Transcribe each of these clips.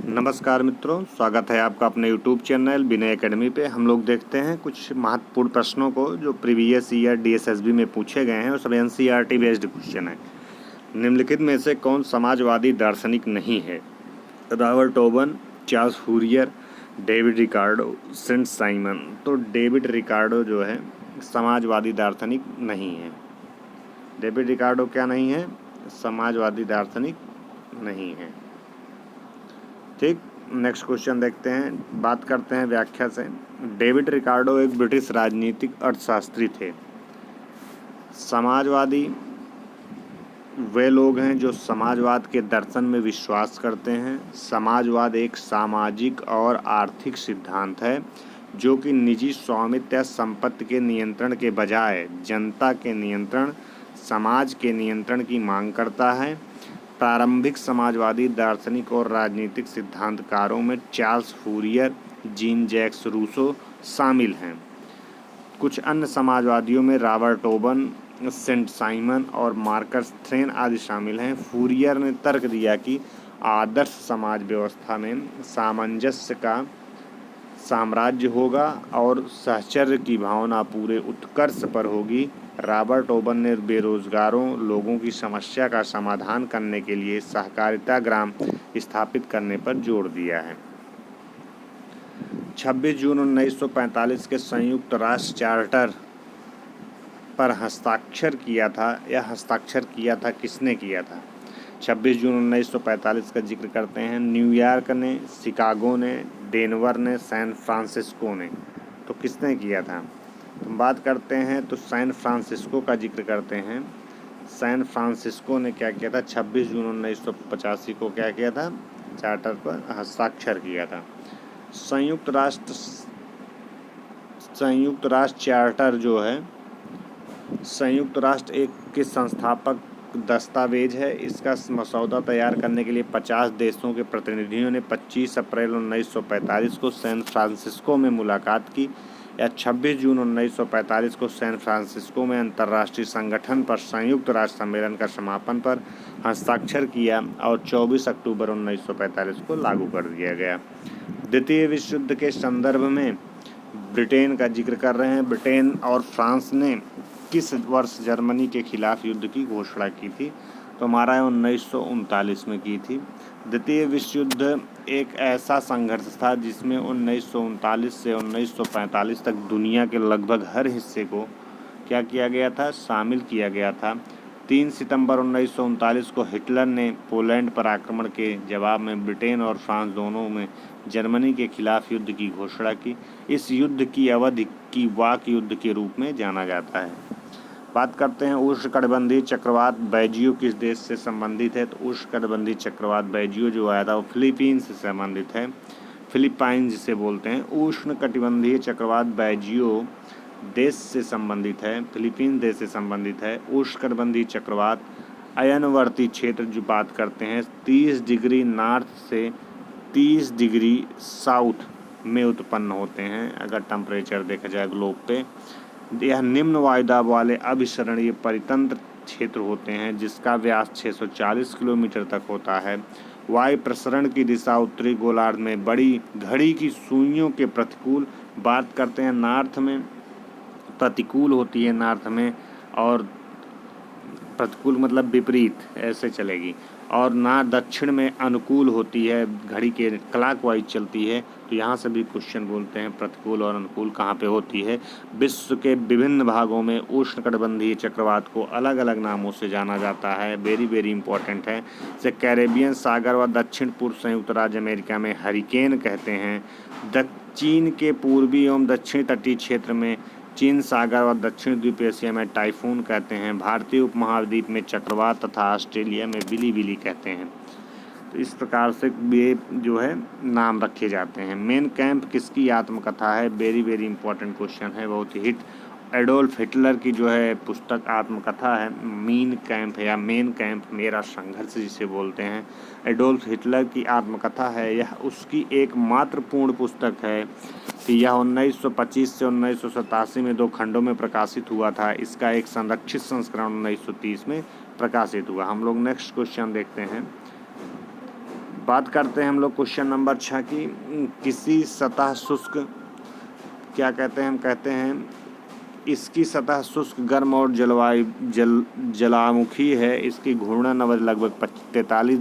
नमस्कार मित्रों, स्वागत है आपका अपने YouTube चैनल विनय एकेडमी पे। हम लोग देखते हैं कुछ महत्वपूर्ण प्रश्नों को जो प्रीवियस ईयर DSSB में पूछे गए हैं और सब NCERT बेस्ड क्वेश्चन है। निम्नलिखित में से कौन समाजवादी दार्शनिक नहीं है? Robert Tobin, Charles Fourier, David Ricardo, Saint Simon. तो डेविड रिकार्डो जो है समाजवादी दार्शनिक नहीं है। डेविड रिकार्डो क्या नहीं है? समाजवादी दार्शनिक नहीं है। ठीक, नेक्स्ट क्वेश्चन देखते हैं। बात करते हैं व्याख्या से। डेविड रिकार्डो एक ब्रिटिश राजनीतिक अर्थशास्त्री थे। समाजवादी वे लोग हैं जो समाजवाद के दर्शन में विश्वास करते हैं। समाजवाद एक सामाजिक और आर्थिक सिद्धांत है जो कि निजी स्वामित्व या संपत्ति के नियंत्रण के बजाय जनता के नियंत्रण, समाज के नियंत्रण की मांग करता है। प्रारंभिक समाजवादी दार्शनिक और राजनीतिक सिद्धांतकारों में Charles Fourier, Jean Jacques Rousseau शामिल हैं। कुछ अन्य समाजवादियों में रॉबर्ट टोबन, सेंट साइमन और मार्कस थ्रेन आदि शामिल हैं। फूरियर ने तर्क दिया कि आदर्श समाज व्यवस्था में सामंजस्य का साम्राज्य होगा और साहचर्य की भावना पूरे उत्कर्ष पर होगी। रॉबर्ट टोबन ने बेरोजगारों लोगों की समस्या का समाधान करने के लिए सहकारिता ग्राम स्थापित करने पर जोर दिया है। 26 जून 1945 के संयुक्त राष्ट्र चार्टर पर हस्ताक्षर किया था। यह हस्ताक्षर किया था किसने किया था? 26 जून 1945 का जिक्र करते हैं। न्यूयॉर्क ने, शिकागो ने, डेनवर ने, सैन फ्रांसिस्को ने। तो किसने किया था? तो बात करते हैं तो सैन फ्रांसिस्को का जिक्र करते हैं। सैन फ्रांसिस्को ने क्या किया था? 26 जून 1985 को क्या किया था? चार्टर पर हस्ताक्षर किया था। संयुक्त राष्ट्र चार्टर जो है संयुक्त राष्ट्र एक के संस्थापक दस्तावेज है। इसका मसौदा तैयार करने के लिए 50 देशों के प्रतिनिधियों ने 25 अप्रैल 1945 को सैन फ्रांसिस्को में मुलाकात की। या 26 जून 1945 को सैन फ्रांसिस्को में अंतर्राष्ट्रीय संगठन पर संयुक्त राष्ट्र सम्मेलन का समापन पर हस्ताक्षर किया और 24 अक्टूबर 1945 को लागू कर दिया गया। द्वितीय विश्व युद्ध के संदर्भ में ब्रिटेन का जिक्र कर रहे हैं। ब्रिटेन और फ्रांस ने किस वर्ष जर्मनी के खिलाफ युद्ध की घोषणा की थी? तो हमारा 1939 में की थी। द्वितीय विश्व युद्ध एक ऐसा संघर्ष था जिसमें 1939 से 1945 तक दुनिया के लगभग हर हिस्से को क्या किया गया था? शामिल किया गया था। 3 सितंबर 1939 को हिटलर ने पोलैंड पर आक्रमण के जवाब में ब्रिटेन और फ्रांस दोनों में जर्मनी के खिलाफ युद्ध की घोषणा की। इस युद्ध की अवधि की वाक युद्ध के रूप में जाना जाता है। बात करते हैं उष्णकटिबंधीय चक्रवात बैजियो किस देश से संबंधित है? तो उष्णकटिबंधीय चक्रवात बैजियो जो आया था वो फिलीपींस से संबंधित है। फिलीपाइंस जिसे बोलते हैं। उष्णकटिबंधीय चक्रवात बैजियो देश से संबंधित है, फिलीपींस देश से संबंधित है। उष्णकटिबंधीय चक्रवात अयनवर्ती क्षेत्र जो बात करते हैं 30 डिग्री नॉर्थ से 30 डिग्री साउथ में उत्पन्न होते हैं। अगर टेम्परेचर देखा जाए ग्लोब पे, यह निम्न वायुदाब वाले अभिसरणीय परितंत्र क्षेत्र होते हैं जिसका व्यास 640 किलोमीटर तक होता है। वायु प्रसरण की दिशा उत्तरी गोलार्ध में बड़ी घड़ी की सुइयों के प्रतिकूल बात करते हैं नॉर्थ में प्रतिकूल होती है, नॉर्थ में, और प्रतिकूल मतलब विपरीत ऐसे चलेगी, और ना दक्षिण में अनुकूल होती है, घड़ी के क्लॉकवाइज चलती है। तो यहाँ से भी क्वेश्चन बोलते हैं प्रतिकूल और अनुकूल कहाँ पे होती है। विश्व के विभिन्न भागों में उष्णकटिबंधीय चक्रवात को अलग अलग नामों से जाना जाता है। वेरी इंपॉर्टेंट है। जैसे कैरेबियन सागर व दक्षिण पूर्व संयुक्त राज्य अमेरिका में हरिकेन कहते हैं। चीन के पूर्वी एवं दक्षिण तटीय क्षेत्र में चीन सागर व दक्षिण द्वीप एशिया में टाइफून कहते हैं। भारतीय उपमहाद्वीप में चक्रवात तथा ऑस्ट्रेलिया में बिली कहते हैं। तो इस प्रकार से ये जो है नाम रखे जाते हैं। मेन कैंप किसकी आत्मकथा है? वेरी इंपॉर्टेंट क्वेश्चन है, बहुत ही हिट। एडोल्फ हिटलर की जो है पुस्तक आत्मकथा है मीन कैंप या मेन कैंप, मेरा संघर्ष जिसे बोलते हैं। एडोल्फ हिटलर की आत्मकथा है। यह उसकी एकमात्र पूर्ण पुस्तक है कि यह 1925 से 1987 में 2 खंडों में प्रकाशित हुआ था। इसका एक संरक्षित संस्करण 1930 में प्रकाशित हुआ। हम लोग नेक्स्ट क्वेश्चन देखते हैं। बात करते हैं हम लोग क्वेश्चन नंबर 6 की। किसी सतह शुष्क क्या कहते हैं? हम कहते हैं इसकी सतह शुष्क, गर्म और जलामुखी है। इसकी घूर्णन अवधि लगभग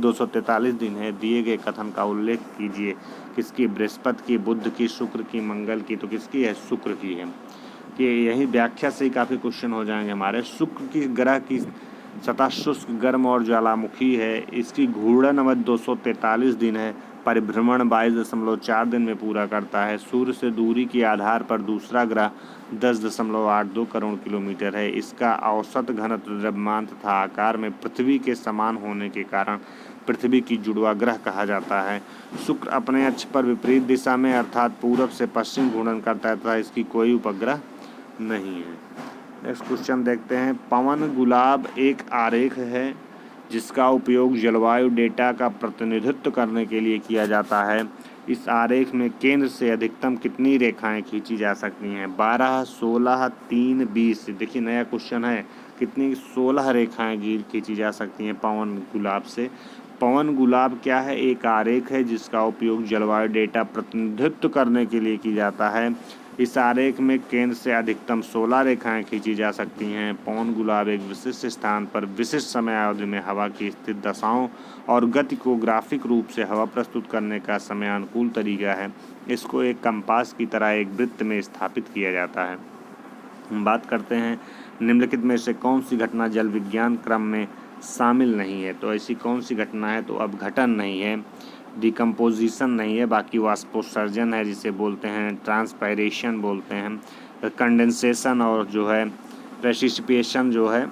243 दिन है। दिए गए कथन का उल्लेख कीजिए। किसकी? बृहस्पति की, बुध की, शुक्र की, मंगल की। तो किसकी है? शुक्र की है। कि यही व्याख्या से ही काफ़ी क्वेश्चन हो जाएंगे हमारे। शुक्र की ग्रह की सतह शुष्क, गर्म और ज्वालामुखी है। इसकी घूर्णन अवधि 243 दिन है। परिभ्रमण 22.4 दिन में पूरा करता है। सूर्य से दूरी के आधार पर दूसरा ग्रह 10.82 करोड़ किलोमीटर है। इसका औसत घनत्व, द्रव्यमान तथा आकार में पृथ्वी के समान होने के कारण पृथ्वी की जुड़वा ग्रह कहा जाता है। शुक्र अपने अक्ष पर विपरीत दिशा में अर्थात पूरब से पश्चिम घूर्णन करता है तथा इसकी कोई उपग्रह नहीं है। नेक्स्ट क्वेश्चन देखते हैं। पवन गुलाब एक आरेख है जिसका उपयोग जलवायु डेटा का प्रतिनिधित्व करने के लिए किया जाता है। इस आरेख में केंद्र से अधिकतम कितनी रेखाएं खींची जा सकती हैं? 12, 16, 3, 20। देखिए नया क्वेश्चन है। कितनी? 16 रेखाएं खींची जा सकती हैं पवन गुलाब से। पवन गुलाब क्या है? एक आरेख है जिसका उपयोग जलवायु डेटा प्रतिनिधित्व करने के लिए किया जाता है। इस आरेख में केंद्र से अधिकतम 16 रेखाएं खींची जा सकती हैं। पवन गुलाब एक विशिष्ट स्थान पर विशिष्ट समय अवधि में हवा की स्थित दशाओं और गति को ग्राफिक रूप से हवा प्रस्तुत करने का समयानुकूल तरीका है। इसको एक कंपास की तरह एक वृत्त में स्थापित किया जाता है। हम बात करते हैं निम्नलिखित में से कौन सी घटना जल विज्ञान क्रम में शामिल नहीं है? तो ऐसी कौन सी घटना है? तो अपघटन नहीं है, डिकम्पोजिशन नहीं है, बाकी वाष्पोत्सर्जन है जिसे बोलते हैं ट्रांसपायरेशन बोलते हैं, कंडेंसेशन और जो है प्रेसिपिटेशन जो है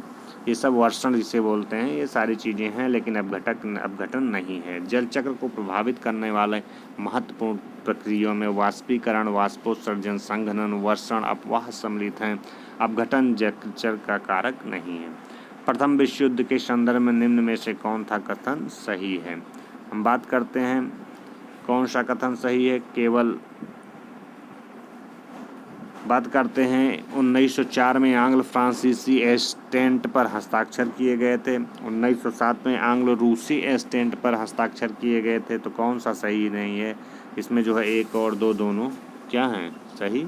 ये सब वर्षण जिसे बोलते हैं, ये सारी चीज़ें हैं। लेकिन अपघटन नहीं है। जल चक्र को प्रभावित करने वाले महत्वपूर्ण प्रक्रियाओं में वाष्पीकरण, वाष्पोत्सर्जन, संघनन, वर्षण, अपवाह सम्मिलित हैं। अपघटन जल चक्र का कारक नहीं है। प्रथम विश्व युद्ध के संदर्भ में निम्न में से कौन सा कथन सही है? हम बात करते हैं कौन सा कथन सही है। केवल बात करते हैं 1904 में आंग्ल फ्रांसीसी एस्टेंट पर हस्ताक्षर किए गए थे। 1907 में आंग्लो रूसी एस्टेंट पर हस्ताक्षर किए गए थे। तो कौन सा सही नहीं है? इसमें जो है 1 और 2 दोनों क्या हैं? सही।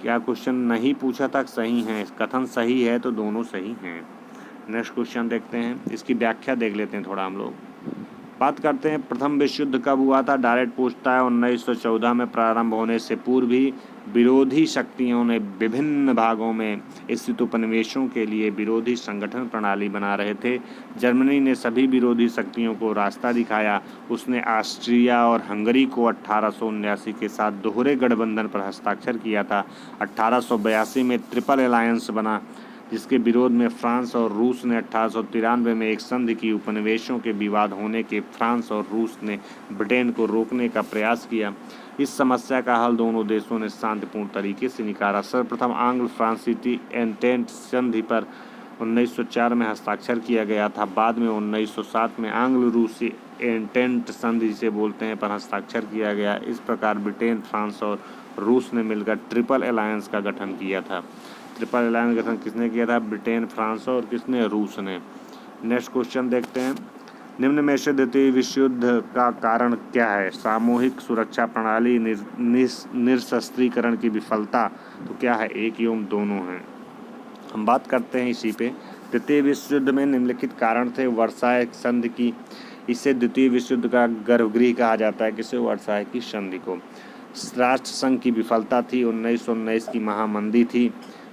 क्या क्वेश्चन नहीं पूछा था? सही है। कथन सही है तो दोनों सही हैं। नेक्स्ट क्वेश्चन देखते हैं। इसकी व्याख्या देख लेते हैं थोड़ा हम लोग। बात करते हैं प्रथम विश्व युद्ध कब हुआ था? डायरेक्ट पूछता है। 1914 में प्रारंभ होने से पूर्व ही विरोधी शक्तियों ने विभिन्न भागों में स्थित उपनिवेशों के लिए विरोधी संगठन प्रणाली बना रहे थे। जर्मनी ने सभी विरोधी शक्तियों को रास्ता दिखाया। उसने ऑस्ट्रिया और हंगरी को 1879 के साथ दोहरे गठबंधन पर हस्ताक्षर किया था। 1882 में ट्रिपल अलायंस बना जिसके विरोध में फ्रांस और रूस ने 1893 में एक संधि की। उपनिवेशों के विवाद होने के फ्रांस और रूस ने ब्रिटेन को रोकने का प्रयास किया। इस समस्या का हल दोनों देशों ने शांतिपूर्ण तरीके से निकाला। सर्वप्रथम आंग्ल फ्रांसीसी एंटेंट संधि पर 1904 में हस्ताक्षर किया गया था। बाद में 1907 में आंग्ल रूसी एंटेंट संधि जिसे बोलते हैं पर हस्ताक्षर किया गया। इस प्रकार ब्रिटेन, फ्रांस और रूस ने मिलकर ट्रिपल अलायंस का गठन किया था। ट्रिपल अलायंस गठन किसने किया था? ब्रिटेन, फ्रांस और किसने? रूस ने। नेक्स्ट क्वेश्चन देखते हैं। निम्न में से द्वितीय विश्व युद्ध का कारण क्या है? सामूहिक सुरक्षा प्रणाली, निरस्त्रीकरण की विफलता। तो क्या है? एक एवं दोनों हैं। हम बात करते हैं इसी पे। द्वितीय विश्व युद्ध में निम्नलिखित कारण थे। वर्साय संधि की, इसे द्वितीय विश्व युद्ध का गर्भगृह कहा जाता है। किसे? वर्साय की संधि को। राष्ट्र संघ की विफलता थी। 1919 की महामंदी थी।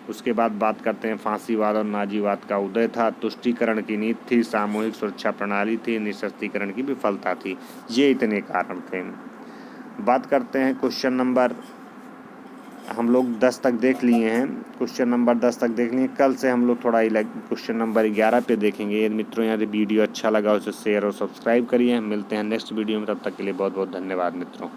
उसके बाद बात करते हैं फांसीवाद और नाजीवाद का उदय था। तुष्टीकरण की नीति थी। सामूहिक सुरक्षा प्रणाली थी। निरस्त्रीकरण की विफलता थी। ये इतने कारण थे। बात करते हैं क्वेश्चन नंबर हम लोग 10 तक देख लिए हैं। क्वेश्चन नंबर 10 तक देख लिए। कल से हम लोग थोड़ा क्वेश्चन नंबर 11 पे देखेंगे। यदि मित्रों यदि वीडियो अच्छा लगा उसे शेयर और सब्सक्राइब करिए। मिलते हैं नेक्स्ट वीडियो में। तब तक के लिए बहुत बहुत धन्यवाद मित्रों।